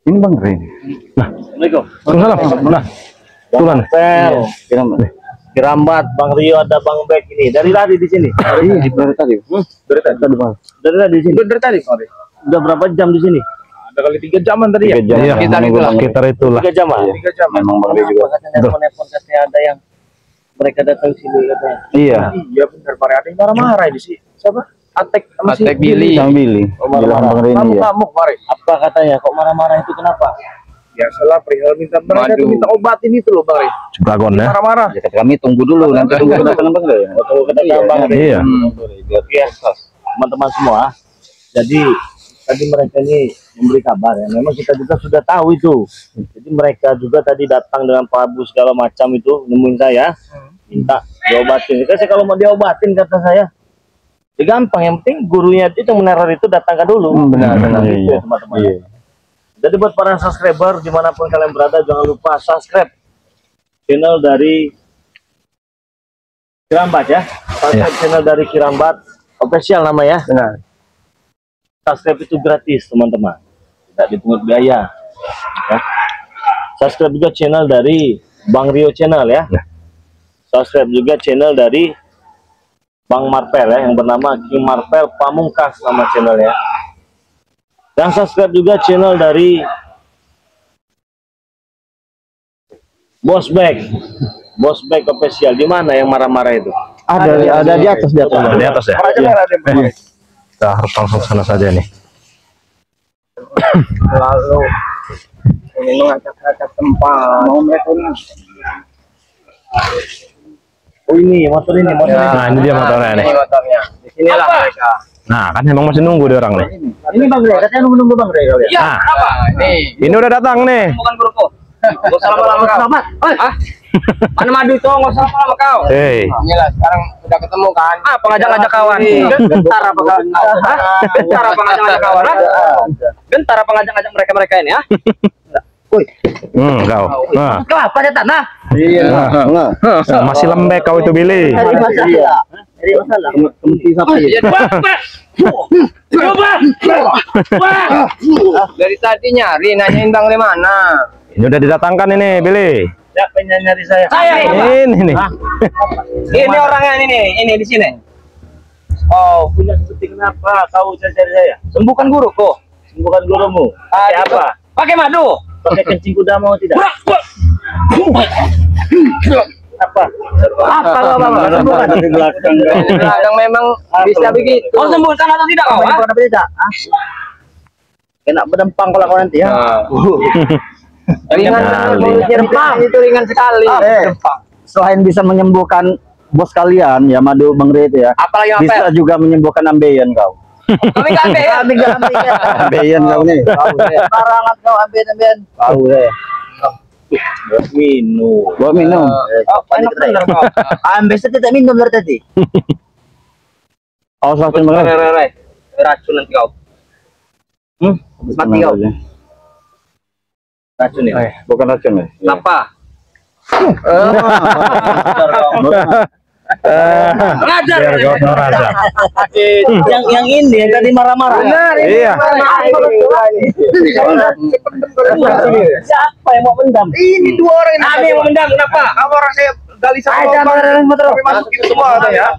Ini Bang Ray. Nah, Assalamualaikum. Waalaikumsalam. Nah, tulan. Kirambat, Bang Rio, ada Bang Bek ini. Dari tadi di sini. Iya, dari tadi. Dari tadi, Bang. Dari tadi di sini. Dari tadi, Bang. Udah berapa jam di sini? Ada kali 3 jaman tadi ya? 3 jam. Iya, sekitar itulah. 3 jam. 3 jam. Memang Bang Ray juga. Telepon katanya ada yang mereka datang sini katanya. Iya. Iya benar, Pak. Ada yang marah-marah di sini. Siapa? Atek sama si Billy. Sang Billy. Bilang Bang Ray ini ya. Kamu, Mari. Apa katanya? Kok marah-marah itu kenapa? Ya salah perihal mereka tuh minta obatin itu loh, Bang Ray. Dragon ya. Marah-marah. Ya kata kami tunggu dulu, nanti tunggu kedatangan Bang Ray. Tunggu kedatangan Bang Ray. Iya. Iya, teman-teman semua. Jadi tadi mereka ini memberi kabar ya. Memang kita juga sudah tahu itu. Jadi mereka juga tadi datang dengan Prabu segala macam itu nemuin saya, minta diobatin. Saya kalau mau diobatin kata saya, ya gampang. Yang penting gurunya itu yang meneror itu datangkan dulu. Benar. Gitu, teman-teman. Iya. Jadi buat para subscriber dimanapun kalian berada, jangan lupa subscribe channel dari Kirambat ya. Subscribe channel dari Kirambat official nama ya. Benar. Subscribe itu gratis teman-teman, tidak dipungut biaya ya. Subscribe juga channel dari Bang Rio channel ya. Subscribe juga channel dari Bang Marvel ya, yang bernama King Marvel Pamungkas nama channelnya. Dan subscribe juga channel dari Bosbek official. Di mana yang marah-marah itu? Ada di atas, di atas. Ada di atas ya. Kita harus langsung sana saja nih. Lalu ini mengacak-acak tempat. Mau mereka ini. Oh ini motor ini. Nah, ini dia motornya nih. Motornya. Di sinilah mereka. Nah, kan emang masih nunggu dia orang nih. Ini Bang Ray, katanya nunggu Bang Ray kali ya. Nah, ini udah datang nih. Bukan guruku. Gak usah lama-lama selamat. Mana madu itu nggak usah lama kau. Hei. Inilah sekarang udah ketemu kan. Apa ngajak-ngajak kawan? Gentar apa kawan? Gentar apa ngajak-ngajak kawan? Gentar apa ngajak-ngajak mereka ini ya? Woi. Kau. Nah. Kau apa ya tanah? Iya. Masih lembek kau itu Billy. Dari masalah. Dari masalah. Kementi sapi. Dari tadi nyari nanyain Bang Ray mana? Ini udah didatangkan ini Billy. Siapa yang nyari saya? Saya. Ini nih. Ini orangnya ini di sini. Oh, punya seperti kenapa kau cari saya? Sembuhkan guruku. Sembuhkan gurumu. Pakai apa? Pakai madu. Pakai kencing kuda mau tidak? Apa? Apa Bapak? Sembuhkan di belakang. Yang memang bisa begitu. Kau sembuhkan atau tidak kau? Apa tidak? Kena berdempang kalau kau nanti ya. Ringan itu ringan sekali. Selain bisa menyembuhkan bos kalian ya, madu Bang Ray itu ya. Apalagi bisa juga menyembuhkan ambeien kau. Kami nggak ambeien. Kami nggak ambeien. Ambeien kau nih. Barangan kau ambeien. Tahu deh. Buat minum. Buat minum. Enak bener kau. Ambeien tidak minum dari tadi. Awas racun Bang Ray. Racun nanti kau. Mati kau. Racun ya? Bukan racun ya? Apa? Ngajar. Biar kau merasa. Yang ini yang tadi marah-marah. Benar. Iya. Siapa yang mau mendam? Ini 2 orang ini. Ada yang mau mendam. Kenapa? Kamu orang saya gali masukin semua katanya.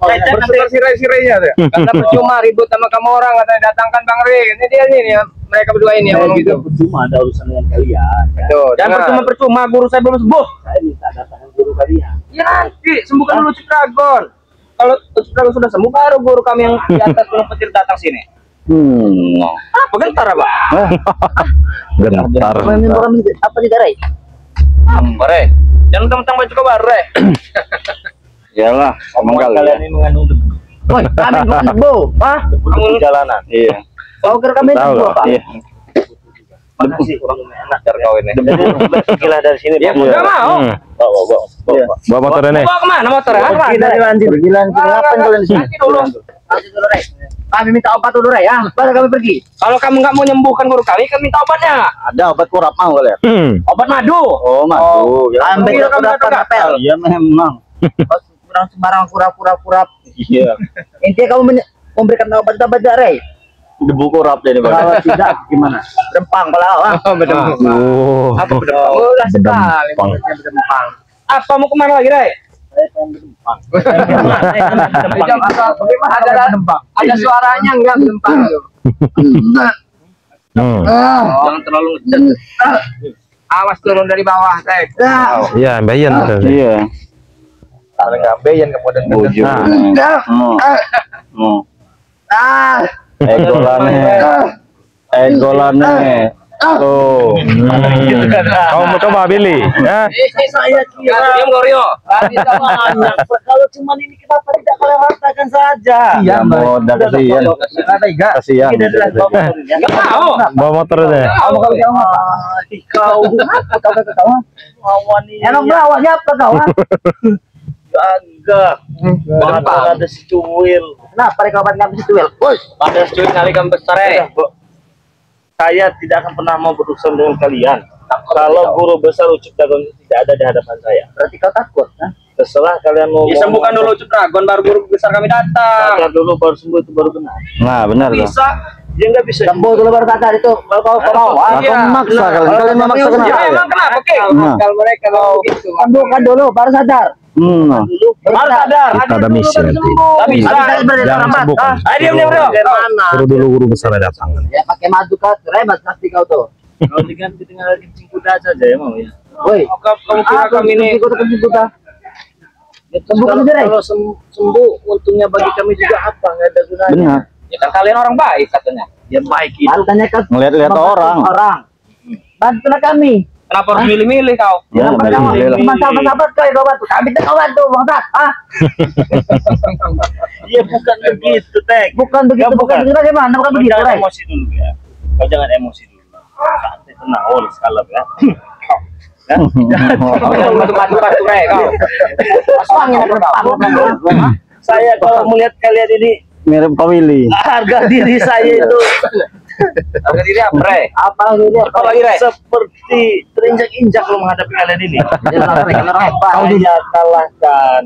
Bersebar sirai-sirainya ada. Karena percuma ribut sama kamu orang, katanya datangkan Bang Ray. Ini dia nih ya. Mereka berdua ini yang ngomong gitu. Percuma ada urusan dengan kalian. Jangan percuma guru saya belum sembuh. Saya minta datangkan guru kalian. Ya nanti sembuhkan dulu Citragon. Kalau Citragon sudah sembuh baru guru kami yang di atas gunung petir datang sini. Apa gentar apa? Gentar. Apa tidak Ray? Apa Ray? Jangan tentang baju kau baru Ray. Iyalah, Omongan kalian ini mengandung debu. Woi, kami bukan debu. Hah? Kamu jalanan. Iya. Kau kira kami Tahu debu lah. apa? Iya. Makasih orang enak dari kau ini. Pergilah dari sini. Dia Iya. nggak mau. Bawa motor ini. Bawa kemana motor? Pergi dari lanjut. Pergi lanjut. Ngapain kalian di sini? Nanti dulu. Nanti dulu Ray. Kami minta obat dulu Ray ya. Baru kami pergi. Kalau kamu nggak mau menyembuhkan guru kami minta obatnya. Ada obat kurap mau kalian? Obat madu. Oh, madu. Ambil kurap apel. Iya memang. Kurang sembarang kurap. Iya. Intinya kamu memberikan obat Ray. Debu korap deh. Kalau tidak gimana? Dempang kalau Oh, Apa berdempang? Udah sekali berdempang. Apa mau kemana lagi, Ray? Ada suaranya enggak berdempang tuh. Jangan terlalu ngedet. Awas turun dari bawah, Ray. iya, bayan. Iya. Ada ngabeyan kemudian Bujuk. Egolane. Tuh. Kau mau coba Billy? Ya. Saya kira Diam Gorio. kalau cuma ini kenapa tidak kalian ratakan saja? Iya, udah kasihan. Kasihan. Enggak mau. Bawa motor deh. Kamu kalau kamu kau kau lawan ini. Enak lawannya apa kau? Agak. Bahkan ada si Cuwil. Kenapa mereka obat ngambil si Cuwil? Pada cuy kali kan besar Saya tidak akan pernah mau berurusan dengan kalian. Kalau guru besar Ucup Dagon tidak ada di hadapan saya. Berarti kau takut, nah? Terserah kalian mau. Disembuhkan dulu Ucup Dragon baru guru besar kami datang. Sabar dulu baru sembuh itu baru benar. Nah, benar loh. Bisa, dia nggak bisa. Sembuh dulu baru kata itu. Kau mau? Aku memaksa kalian memaksa Ya kenapa? emang kenapa, Oke? Kalau mereka kalau gitu. Sembuhkan dulu baru sadar. Baru sadar. Kita ada misi nanti. Enggak bisa. Jangan sembuhkan. Ayo diam Bro. Suruh dulu guru besar datang. Ya pakai madu kau, rebat pasti kau tuh. Kalau diganti tinggal kencing kuda saja ya mau ya. Woi, Kamu kira kami ini kencing kuda. Ya, Sembuhkan aja, Ray. kalau sembuh untungnya bagi kami juga apa? Nggak ada gunanya. Benar. ya kan kalian orang baik katanya. Ya baik itu. Katanya kan Ngeliat-liat orang. Bantulah kami. Kenapa harus milih-milih kau? Ya, milih-milih. Cuma sahabat kau yang kau bantu. Kami tak kau bantu, bangsat. Iya bukan begitu, Tek. Bukan begitu, Ya, bukan begitu bagaimana? Bukan Kau begitu, jangan Ray. emosi dulu ya. Kau jangan emosi dulu. Santai tenang, oleh kalem ya. Ya. Batu-batu kau. Pasangin aku. Saya kalau melihat kalian ini Mirip kau Willy. harga diri saya itu Harga diri apa, Ray? Apa ini? Apa lagi, Ray? seperti terinjak-injak kalau menghadapi kalian ini. Kau Saya kalahkan.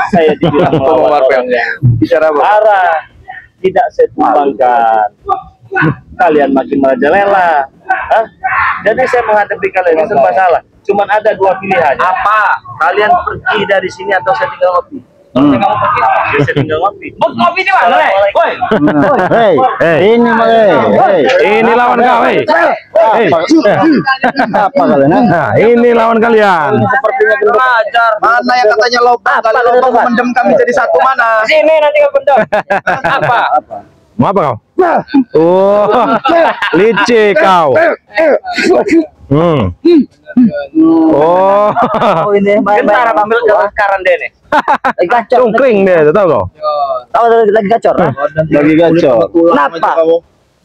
Saya dibilang melawan orang yang Bicara apa? parah. Tidak saya tumbangkan. Kalian makin merajalela. Hah? Jadi saya menghadapi kalian ini serba salah. Cuman ada dua pilihan. Apa? Kalian pergi dari sini atau saya tinggal ngopi. Kamu pergi apa? Ya, saya tinggal ngopi. Bos kopi di mana, Ray? Woi. Hei, ini mah. ini lawan kau, hei. Hei. Apa kalian? Nah, ini lawan kalian. Sepertinya belajar. Mana yang katanya lobang? Kalau lobang mendem kami jadi satu mana? Sini nanti kau bendem. Apa? Mau apa kau? Oh, licik kau. Oh, Oh ini Bentar, ambil sekarang deh nih. lagi gacor. cungkring deh, tahu kau? Tahu lagi gacor. Lagi gacor. Kenapa?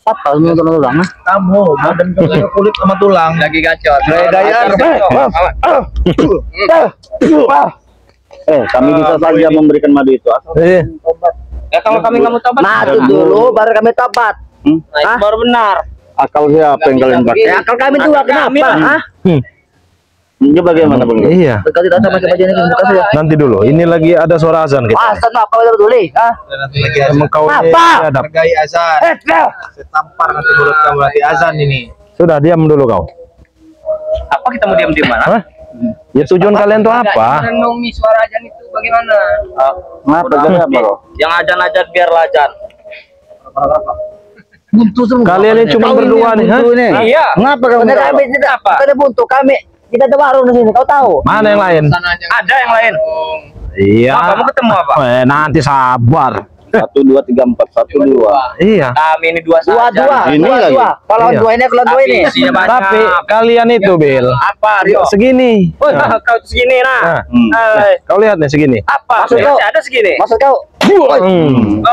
Apa lu tulang? Kamu badan kamu kayak kulit sama tulang. Lagi gacor. Gaya-gayaan. Kami bisa saja memberikan madu itu. Eh, Ya kalau kami nggak mau tobat, Madu dulu baru kami tobat. nah, itu baru benar. Akal siapa yang kalian pakai? Akal kami juga kenapa? Hah? Ini bagaimana bang? iya. Kalau tidak sama pakai baju ini buka saja. Nanti dulu. Ini lagi ada suara azan kita. Asal apa betul dulu? Hah? Nanti lagi Emang kau ini Apa? biadab. hargai azan. Saya tampar nanti mulut kamu nanti azan ini. Sudah diam dulu kau. Apa kita mau diam-diam mana? Hah? Ya tujuan kalian tuh apa? Merenungi suara ajan itu bagaimana? Kenapa? Jadi apa kok? Yang ajan-ajan biar lajan. Buntu semua. Kalian ini cuma berdua nih, hah? Iya. Kenapa kami tidak? Apa? Kita buntu kami. Kita ada warung di sini. Kau tahu? Mana yang lain? Ada yang lain. Iya. Apa, kamu ketemu apa? Nanti sabar. 1, 2, 3, 4, 1, 2. Iya. Kami ini dua saja. Ini lagi. Kalau Iya. dua ini, kalau dua ini. Isinya banyak. Tapi kalian itu, Bil. Apa, Rio? Segini. Woi, Nah, kau segini nah. nah. Kau lihat nih segini. Apa? Maksud kau? Ada segini. Maksud kau?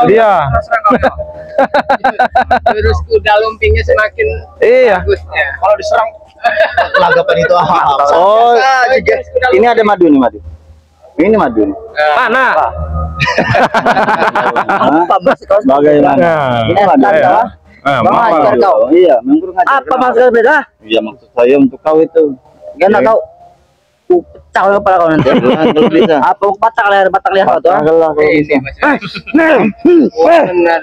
Dia. Terus kuda lumpingnya semakin Iya. bagusnya. Kalau diserang lagapan itu Oh, ini ada madu nih madu. Ini madu nih. Mana? Apa maksud kau? Nah, Ini madu. iya. Bang ajar kau. Iya, mengguru ngajar. Apa maksud kau beda? Iya, maksud saya untuk kau itu. Gak kau. Pecah kepala kau nanti. Kalau bisa. Apa patah leher kau tuh? Ini benar.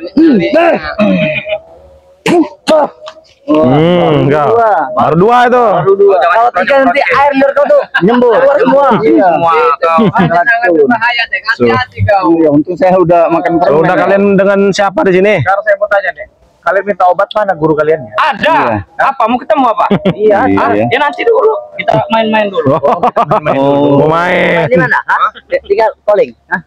Enggak. Baru 2 itu. Baru 2. Kalau 3 nanti air liur kau tuh nyembur keluar semua. Iya. Semua kau. Sangat berbahaya deh. Hati-hati kau. Iya, untung saya udah makan permen. Sudah kalian dengan siapa di sini? Sekarang saya mau tanya nih. Kalian minta obat mana guru kalian? Ada. Apa mau ketemu apa? Iya. Ya nanti dulu kita main-main dulu. Mau main. Di mana? Hah? Tinggal calling. Hah?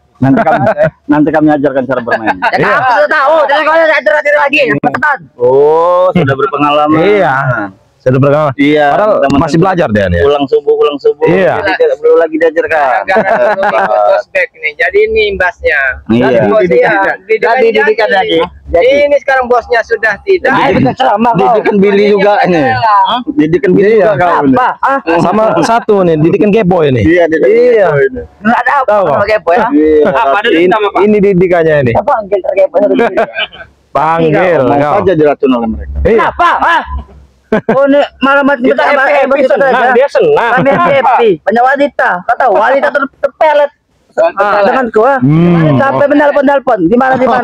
Nanti kami ajarkan cara bermain. Ya, aku sudah tahu. Jangan kau ajar lagi. Cepetan. Oh, sudah berpengalaman. Iya. Sudah berpengalaman. Iya. Padahal masih belajar deh ya. Pulang subuh. Iya. Jadi tidak perlu lagi diajarkan. Flashback nih. Jadi ini imbasnya. Iya. Jadi didikan lagi. Ini sekarang bosnya sudah tidak. Didikan Billy juga ini. Didikan Billy juga kau. Apa? Sama satu nih, didikan kepo ini. Iya. Enggak ada apa Tahu, sama kepo ya. Apa ada Ini, dendam apa? ini didikannya ini. Apa panggil terkepo? Panggil. Mau kau. saja diracun oleh mereka. Iya. Apa? Hah? Oh, ini malam kita Senang, dia senang. kami happy. Banyak wanita. Kau tahu wanita terpelet dengan gua. Sampai menelpon. Di mana? Kami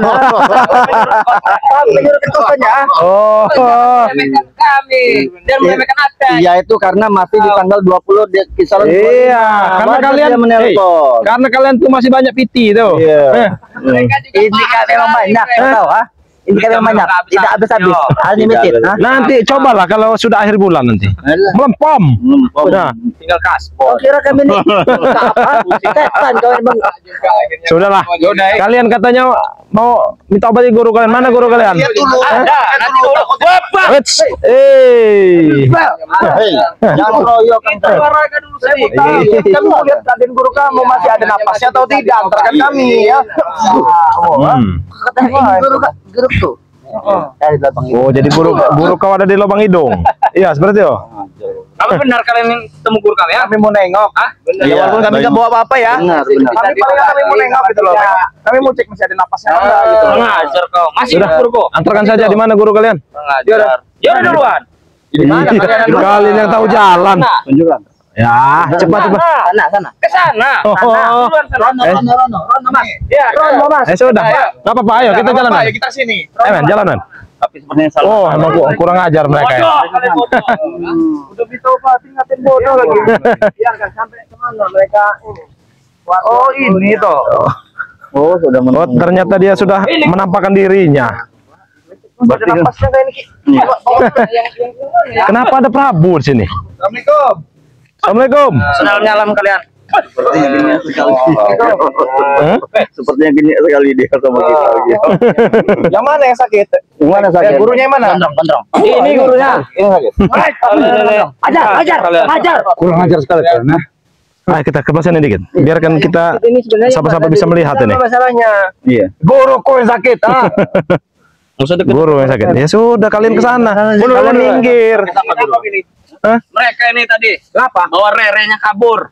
nyuruh ke kosannya. Oh. Meremehkan kami dan meremehkan Anda. Iya, itu karena masih di tanggal 20 di kisaran. Iya, karena Baru kalian dia menelpon. karena kalian tuh masih banyak PT tuh. Iya. Mereka juga Ini kan memang banyak, kau tahu ah? Ini kan memang banyak, tidak habis-habis, unlimited. Nah, nanti cobalah kalau sudah akhir bulan nanti. Melempem. Nah, tinggal kas. Oh, kira kami ini apa? Setan kau emang. sudahlah. Kalian katanya mau minta obat di guru kalian. Mana guru kalian? Ada. Nanti dulu. Bapak. Wits. Eh. Hei, jangan royok kan. dulu sini. Kami mau lihat keadaan guru kamu masih ada napasnya atau tidak. Antarkan kami ya. Katanya ini guru tuh. Dari belakang itu. Oh, jadi guru kau ada di lubang hidung. Iya, seperti itu. Kalau benar kalian temu guru kami ya? Kami mau nengok. Iya, Walaupun kami nggak bawa apa-apa ya. Benar. Kami paling kami mau nengok gitu loh. Kami mau cek masih ada napasnya enggak gitu. Ngajar kau. Masih Sudah. guru kau. Antarkan saja di mana guru kalian? Ngajar. Ya udah duluan. Di mana kalian? Kalian yang tahu jalan. Tunjukkan. Ya, cepat. Sana. Ke sana. Oh. Duluan sana. Rono, Mas. Ya, Rono, Mas. Sudah. Enggak apa-apa, ayo kita jalan. Ayo kita sini. Men, jalanan. Tapi sepertinya salah. Oh, emang kurang ajar mereka ya. Bodoh, kalian bodoh. Udah ditobat ingatin bodoh lagi. Biarkan sampai kemana mereka ini. Oh ini toh. Oh, sudah Oh, ternyata dia sudah menampakkan dirinya. Ada napasnya kayak ini. Kenapa ada Prabu di sini? Assalamualaikum. Assalamualaikum. Sendal nyalam kalian. Sepertinya gini sekali. Sepertinya gini sekali dia sama kita. Yang mana yang sakit? Gimana sakit? Gurunya yang mana? Gondrong. Ini gurunya. Ini sakit. Ajar. Kurang ajar sekali. Nah, ayo kita ke sana dikit. Biarkan kita sama-sama bisa melihat ini. Masalahnya. Iya. Guruku yang sakit. Guru yang sakit. Ya sudah, kalian ke sana. Kalian minggir. Hah? Mereka ini tadi. Kenapa? Bawa rerenya kabur.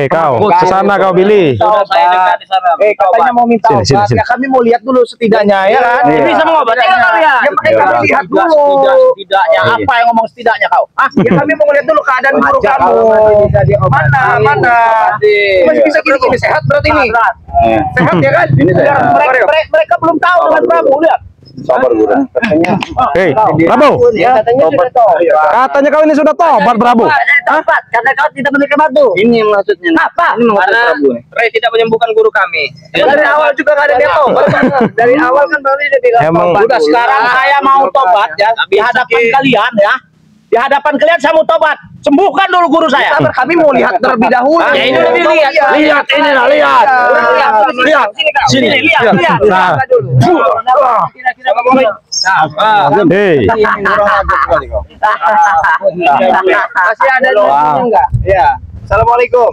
Kau ke sana kau pilih. Sudah saya dekat di sana. Katanya mau minta Sini, obat. sini. Ya kami mau lihat dulu setidaknya ya kan. Iya. Bisa mengobati nggak kalian? Ya makanya kami lihat dulu. Setidaknya Iya. apa yang ngomong setidaknya kau? Ya kami mau lihat dulu keadaan guru kamu. Mana? Masih bisa gini sehat berarti ini. Sehat ya kan? Mereka belum tahu dengan Prabu, lihat. Sabar guru. Katanya Hei, Prabu. Ya katanya sudah tahu. Katanya kau ini sudah tobat, Prabu. tempat karena kau tidak memberikan batu. Ini maksudnya. Apa? Ini maksud Karena Prabu nih. Ray tidak menyembuhkan guru kami. Dari awal juga nggak ada dia tobat. Dari awal kan baru dia bilang Emang tobat. Udah sekarang saya mau tobat ya di hadapan kalian ya. Di hadapan kalian saya mau tobat. Sembuhkan dulu guru saya. Sabar, kami mau lihat terlebih dahulu. Ya ini lebih lihat. lihat ini lah, lihat. Lihat. Sini lihat. Nah. Kira-kira bagaimana? Hei, Masih ada lucunya enggak? Iya. Assalamualaikum.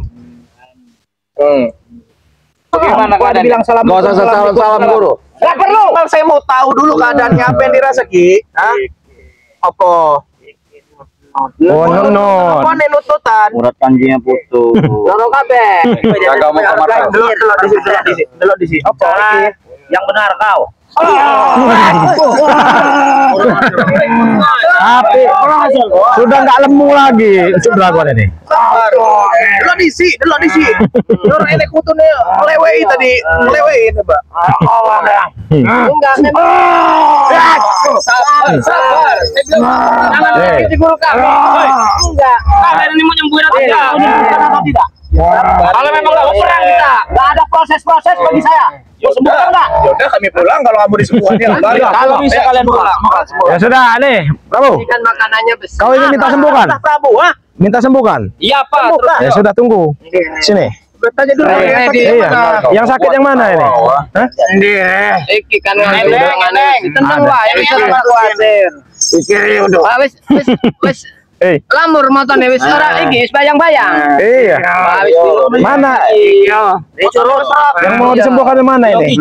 Bagaimana Gua ada bilang salam. Gak usah salam guru. Enggak perlu. Saya mau tahu dulu keadaannya apa yang dirasa Ki. Hah? Apa? oh no. Apa nututan? Urat kanjinya putus. Loro kabeh. Kagak mau kamar. Dulu di sini. Apa? Yang benar kau. Tapi sudah nggak lemu lagi Dragon ini. Lo disi. Lo ini kutune melewei tadi, melewei coba. Enggak, sabar. Saya bilang jangan di guru kami. Enggak. Kalian ini mau nyembuhin atau tidak? Kalau memang nggak mau perang kita, nggak ada proses bagi saya. Mau sembuhkan nggak? Yaudah kami pulang kalau kamu disembuhkannya. Kalau bisa kalian pulang. Ya sudah nih, Prabu. Kan makanannya besar. Kau ini minta sembuhkan? Prabu, ha? Minta sembuhkan? Iya Pak. Ya sudah tunggu. Sini. Bertanya dulu. Iya. Yang sakit yang mana ini? Hah? Iki kan nganeng. Tenang lah, ini jangan khawatir. Pikir udah. Wis lamur motone wis ora iki wis bayang-bayang. Iya. Mana? Iya. Yang mau disembuhkan yang mana ini?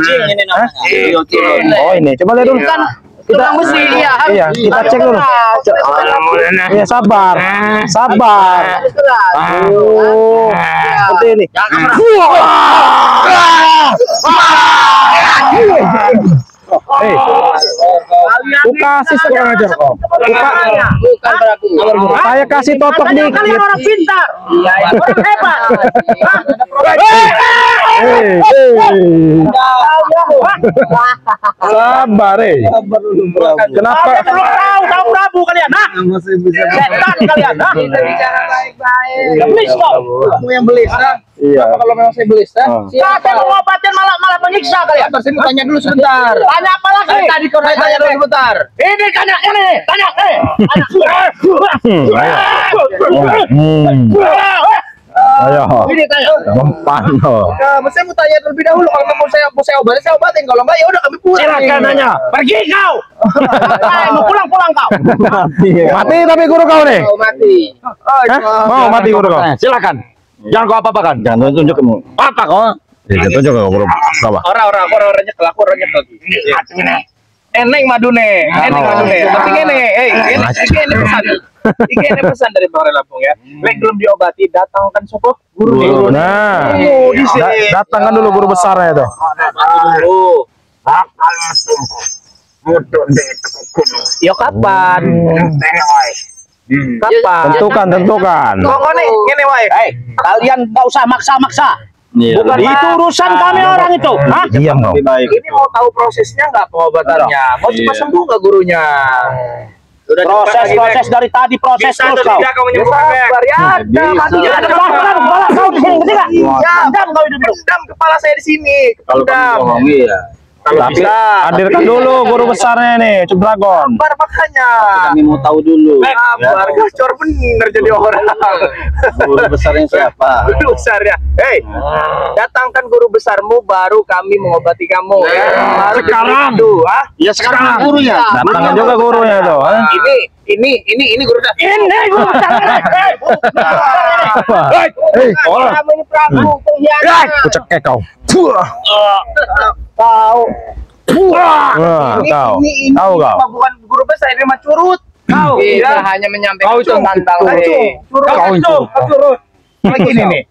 Oh ini, coba lihat dulu. Kita besi ya. Iya, kita cek dulu. Iya, sabar. Oh, seperti ini. Ku kasih sekarang aja kok. Bukan Prabu. Saya kasih totok dikit. Kalian orang pintar. Iya, orang hebat. Sabar, Kenapa? Tahu Prabu kalian, nah? Setan kalian, nah? Kita bicara baik-baik. Belis kok. Kamu yang belis, nah? Iya. Kalau memang saya belis, nah? Siapa yang ngobatin malah penyiksa kalian? Saya mau tanya dulu sebentar. Tanya apa lagi? Tadi kau tanya dulu sebentar. Ini tanya ini, tanya. Ayo. Ini tanya. Mempan loh. Saya mau tanya terlebih dahulu. Kalau mau saya obatin. Kalau enggak ya udah kami pulang. Silakan nanya. Pergi kau. Mau pulang kau. Mati tapi guru kau nih. Mau mati. Hah? Mau mati guru kau. Silakan. Jangan kau apa-apakan. Jangan tunjuk kamu. Apa kau? Ya, tunjuk kau guru. Berapa? Orang orangnya lagi. Eneng madune. Tapi ngene, ini pesan. Ini pesan dari Bang Lampung ya. Lek belum diobati, datangkan sopo guru. Nah, datangkan dulu guru besarnya itu. Yo kapan? Kapan? Tentukan. Pokoknya ngene wae. Kalian enggak usah maksa-maksa. Bukan itu urusan kami orang itu. Hah? Iya, mau. Ini mau tahu prosesnya nggak pengobatannya? Mau cepat sembuh nggak gurunya? Proses dari tadi proses terus kau. Tidak kau menyembuhkan. Kau di sini, ngerti nggak? Dendam kau hidup. Dendam kepala saya di sini. Dendam. Tapi hadirkan dulu guru besarnya nih, Cuk Dragon. Sabar makanya. Kami mau tahu dulu. Sabar, gacor bener jadi orang. Guru besarnya siapa? Guru besarnya. Hei, datangkan guru besarmu baru kami mengobati kamu. Baru sekarang. Ya sekarang gurunya. Datangkan juga gurunya tuh. Ini guru besar. Ini guru besar. Kamu ini Prabu pengkhianat. Ku cekek kau. Tahu. Ini kau. Bukan guru besar, ini mah curut. Kau kita hanya menyampaikan tentang curut. Lagi ini nih.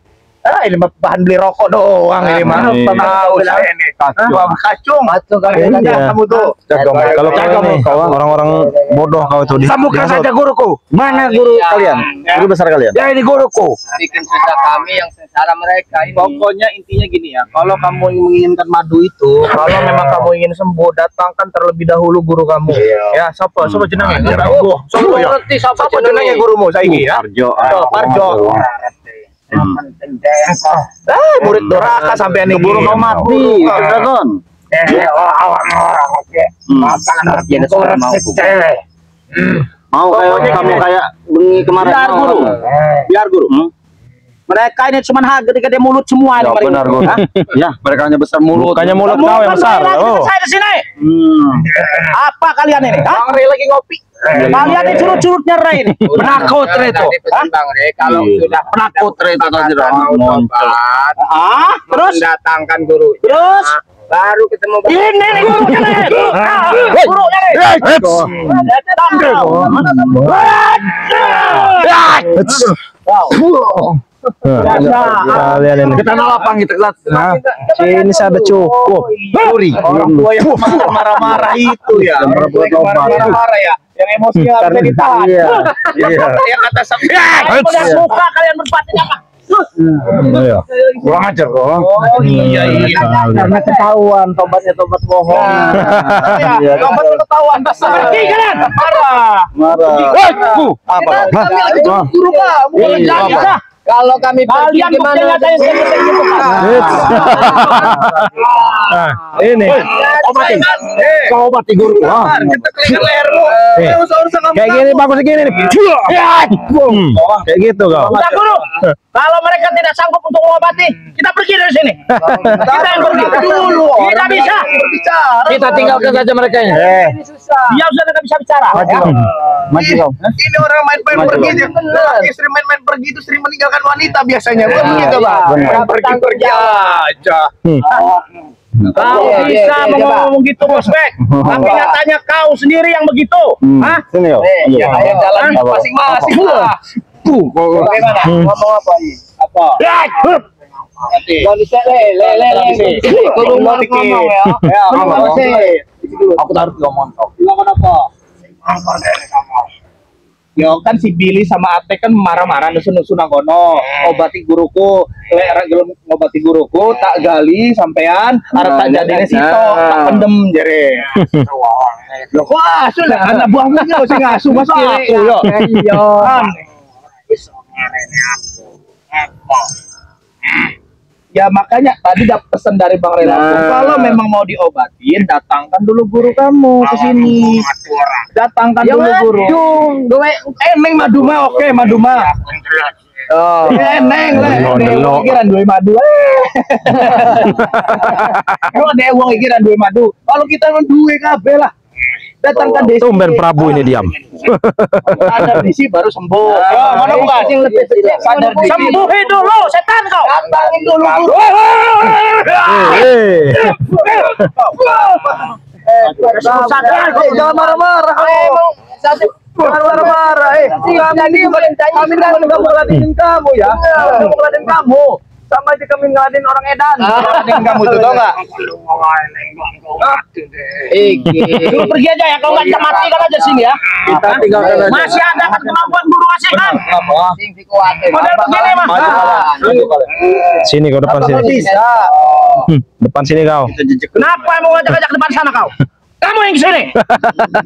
Ini bahan beli rokok doang ini mah. Tahu saya ini. Kacung kamu tuh. Kalau kau orang-orang bodoh kau itu Sambungkan saja guruku. Mana guru kalian? Guru besar kalian? Ya ini guruku. Bikin susah kami yang sengsara mereka. Pokoknya intinya gini ya. Kalau kamu menginginkan madu itu, kalau memang kamu ingin sembuh, datangkan terlebih dahulu guru kamu. Ya, siapa jenenge? Siapa jenenge gurumu saiki ya? Parjo. Murid doraka sampai nih Keburu kau mati, Dragon. Mau kayak kamu kayak bengi kemarin. Biar guru. Mereka ini cuma gede-gede mulut semua ini. benar guru. Ya, mereka hanya besar mulut. Bukannya mulut kau yang besar. Oh. Saya di sini. Apa kalian ini? Bang Rey lagi ngopi. Kalian ini curut-curutnya Rey ini. Penakut itu. Bang Rey kalau sudah penakut itu tadi terus datangkan guru. Terus baru ketemu ini gurunya nih. Gurunya nih. Kalian ini. Kita lapang gitu. Nah, sini ada cukup. Suri. Orang tua yang marah-marah itu ya. Orang tua yang marah-marah ya. Yang emosi nggak bisa ditahan. Iya. Yang kata sampai. Udah suka kalian berpati apa? Iya. Kurang ajar kok. Oh iya. Karena ketahuan tobatnya tobat bohong. Iya. Tobat ketahuan. Pergi kalian. Marah. Apa? Kami lagi guru kamu. Iya. Kalau kami pergi Kalian gimana? buktinya saya gitu kan. Nah, ini. Obatin. Kau obati guru. Kita keliling lehermu. Kayak gini bagus gini nih. Kayak gitu kau. Udah guru. Kalau mereka tidak sanggup untuk mengobati, kita pergi dari sini. Kita yang pergi dulu. Tidak bisa berbicara. Kita tinggalkan saja mereka ini. Dia sudah tidak bisa bicara. Maju kau. Ini orang main-main pergi aja. Istri main-main pergi itu sering meninggalkan wanita biasanya. Bukan begitu, Pak? Pergi-pergi aja. Kau bisa ngomong gitu, Bosbek. Tapi nyatanya kau sendiri yang begitu. Hah? Sini kau. Ya, ayo jalan masing-masing lah. Bagaimana? Ngomong apa ini? Apa? Gak bisa kudu ngomong ya. Ngomong sih. Aku taruh ngomong kau. Ngomong apa? Yo kan si Billy sama Ate kan marah-marah nusun-nusun kono. Obati guruku, lek gelem ngobati guruku tak gali sampean arep tak jadine sito, tak pendem jere. Loh kok asu lah anak buahmu yo sing asu masa aku yo. Iya. Ya makanya tadi dapat pesan dari Bang Relaku, kalau memang mau diobatin datangkan dulu guru kamu ke sini. Datangkan dulu guru. Neng madu mah oke, madu mah. Oh, neng le. Pikiran duwe madu. Kalau ada uang pikiran duwe madu. Kalau kita duwe kabeh lah. Datangkan desi. Tumben Prabu ini diam. Sadar desi baru sembuh. Mana bukan? Yang lebih sadar desi. Sembuhin dulu, setan kau. Datangin dulu guru. Sadar kau jangan marah-marah. Jangan marah-marah. Kami nggak meladinin kamu ya. Nggak meladinin kamu. Sama aja kami ngeladin orang edan. Ngeladin kamu itu tau nggak? Lu pergi aja ya, kalau nggak kita matikan aja sini ya. Kita tinggalkan aja. Masih ada kan kemampuan guru masih kan? Model begini mah. Sini kau depan sini. Bisa. Depan sini kau. Kenapa mau ngajak-ngajak depan sana kau? Kamu yang kesini.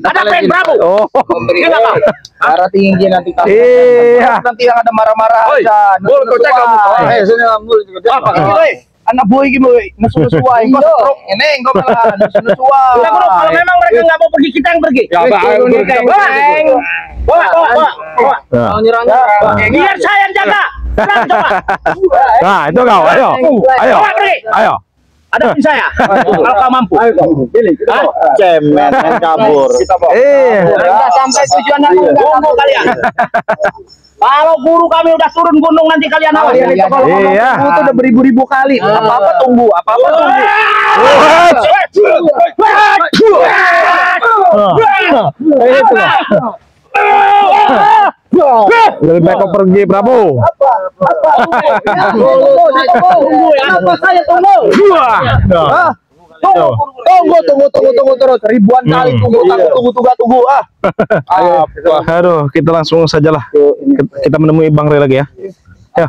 Ada pengen Prabu. Oh. Gila kau. Darah tinggi nanti kamu. Iya. Nanti yang ada marah-marah aja. Bul, kau cek kamu. Sini Bul juga. Apa ini? Anak boy gitu, nesu-nesuai. Kau setruk. Ini kau malah nesu-nesuai. Udah guru, kalau memang mereka nggak mau pergi, kita yang pergi. Ya, Bawa. Biar saya yang jaga. Tenang, coba. Nah, itu kau. Ayo. Ayo. Bawa pergi. Ayo. Hadapin saya. Kalau kau mampu. Cemen kabur. Udah sampai tujuan aku tunggu kalian. Kalau guru kami udah turun gunung nanti kalian awas. Kalau ngomong Iya. itu udah beribu-ribu kali. Apa-apa tunggu, apa-apa tunggu. Lebih baik kau pergi, Prabu. Tunggu ya. Apa saya tunggu? Tunggu terus ribuan kali tunggu. Aduh, kita langsung sajalah. Kita menemui Bang Re lagi ya. Ya.